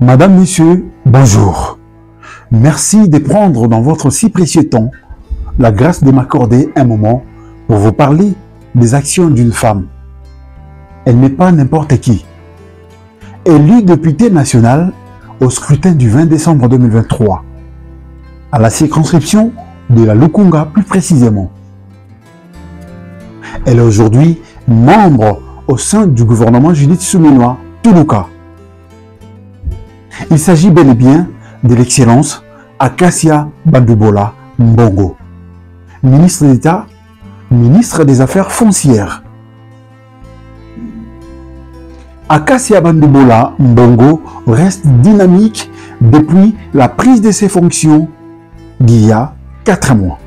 Madame, Monsieur, bonjour. Merci de prendre dans votre si précieux temps la grâce de m'accorder un moment pour vous parler des actions d'une femme. Elle n'est pas n'importe qui. Élue députée nationale au scrutin du 20 décembre 2023, à la circonscription de la Lukunga plus précisément. Elle est aujourd'hui membre au sein du gouvernement Judith Suminwa Tuluka. Il s'agit bel et bien de l'excellence Acacia Bandubola Mbongo, ministre d'État, ministre des Affaires foncières. Acacia Bandubola Mbongo reste dynamique depuis la prise de ses fonctions d'il y a 4 mois.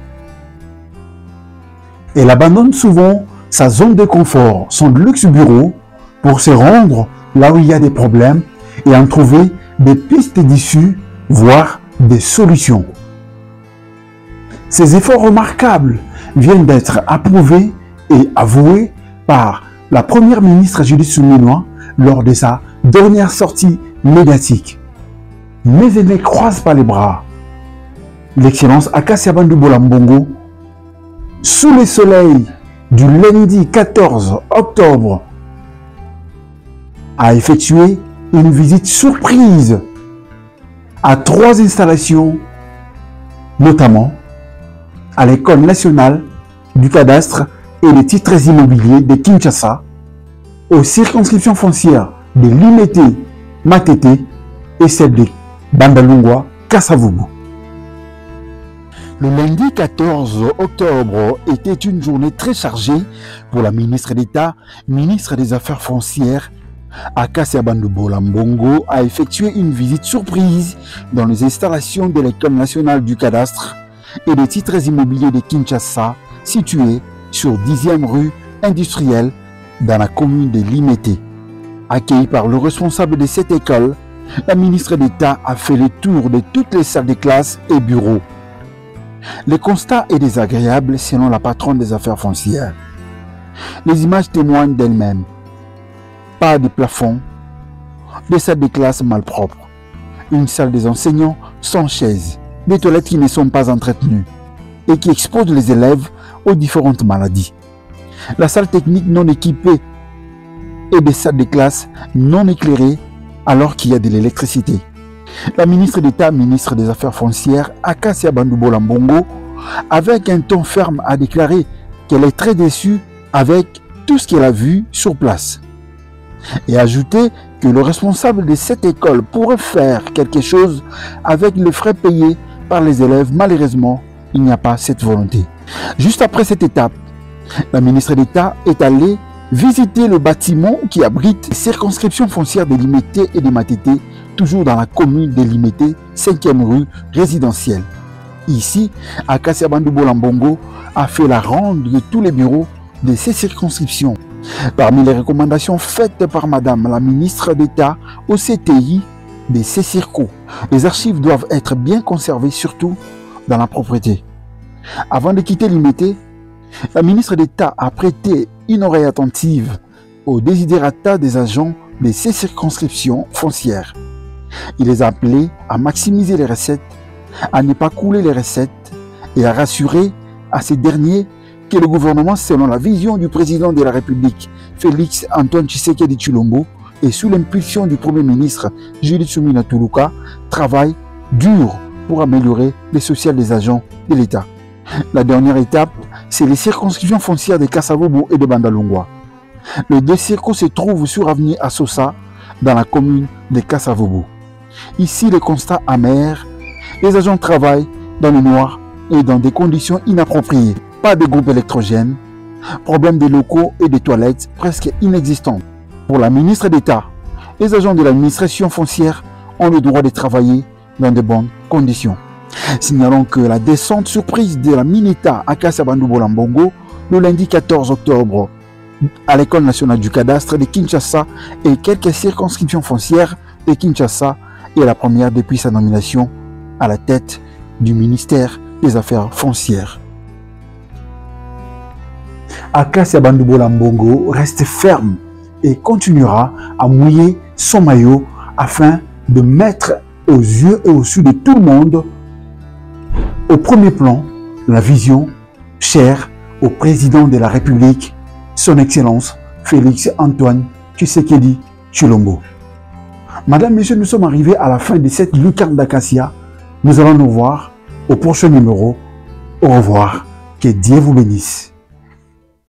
Elle abandonne souvent sa zone de confort, son luxe bureau, pour se rendre là où il y a des problèmes et en trouver des pistes d'issue, voire des solutions. Ces efforts remarquables viennent d'être approuvés et avoués par la première ministre Judith Suminwa lors de sa dernière sortie médiatique. Mais elle ne croise pas les bras. L'excellence Acacia Bandubola Mbongo, sous le soleil du lundi 14 octobre, a effectué une visite surprise à 3 installations, notamment à l'École nationale du cadastre et des titres immobiliers de Kinshasa, aux circonscriptions foncières de Limete, Matete et celle de Bandalungwa, Kasavubu. Le lundi 14 octobre était une journée très chargée pour la ministre d'État, ministre des Affaires foncières. Acacia Bandubola Mbongo a effectué une visite surprise dans les installations de l'École nationale du cadastre et des titres immobiliers de Kinshasa, situés sur 10e rue industrielle dans la commune de Limete. Accueillie par le responsable de cette école, la ministre d'État a fait le tour de toutes les salles de classe et bureaux. Le constat est désagréable selon la patronne des affaires foncières. Les images témoignent d'elles-mêmes. Pas de plafond, des salles de classe malpropres, une salle des enseignants sans chaises, des toilettes qui ne sont pas entretenues et qui exposent les élèves aux différentes maladies. La salle technique non équipée et des salles de classe non éclairées alors qu'il y a de l'électricité. La ministre d'État, ministre des Affaires foncières, Acacia Bandubola Mbongo, avec un ton ferme, a déclaré qu'elle est très déçue avec tout ce qu'elle a vu sur place. Et ajouté que le responsable de cette école pourrait faire quelque chose avec les frais payés par les élèves. Malheureusement, il n'y a pas cette volonté. Juste après cette étape, la ministre d'État est allée visiter le bâtiment qui abrite les circonscriptions foncières de Limete et de Matete, toujours dans la commune de Limete, 5e rue résidentielle. Ici, Acacia Bandubola Mbongo a fait la ronde de tous les bureaux de ces circonscriptions. Parmi les recommandations faites par Madame la ministre d'État au CTI de ces circos, les archives doivent être bien conservées, surtout dans la propriété. Avant de quitter Limete, la ministre d'État a prêté une oreille attentive aux desiderata des agents de ces circonscriptions foncières. Il les a appelés à maximiser les recettes, à ne pas couler les recettes et à rassurer à ces derniers que le gouvernement, selon la vision du président de la République, Félix Antoine Tshisekedi Tshilombo, et sous l'impulsion du Premier ministre Judith Suminwa Tuluka, travaille dur pour améliorer les social des agents de l'État. La dernière étape, c'est les circonscriptions foncières de Kasavubu et de Bandalungwa. Les 2 circos se trouvent sur avenue Assosa, dans la commune de Kasavubu. Ici, le constat amer, les agents travaillent dans le noir et dans des conditions inappropriées. Pas de groupe électrogène, problème des locaux et des toilettes presque inexistants. Pour la ministre d'État, les agents de l'administration foncière ont le droit de travailler dans de bonnes conditions. Signalons que la descente surprise de la Mineta Acacia Bandubola Mbongo le lundi 14 octobre à l'École nationale du cadastre de Kinshasa et quelques circonscriptions foncières de Kinshasa est la première depuis sa nomination à la tête du ministère des Affaires foncières. Acacia Bandubola Mbongo reste ferme et continuera à mouiller son maillot afin de mettre aux yeux et au su de tout le monde, au premier plan, la vision chère au président de la République, son Excellence Félix Antoine Tshisekedi Tshilombo. Madame, Messieurs, nous sommes arrivés à la fin de cette lucarne d'acacia. Nous allons nous voir au prochain numéro. Au revoir. Que Dieu vous bénisse.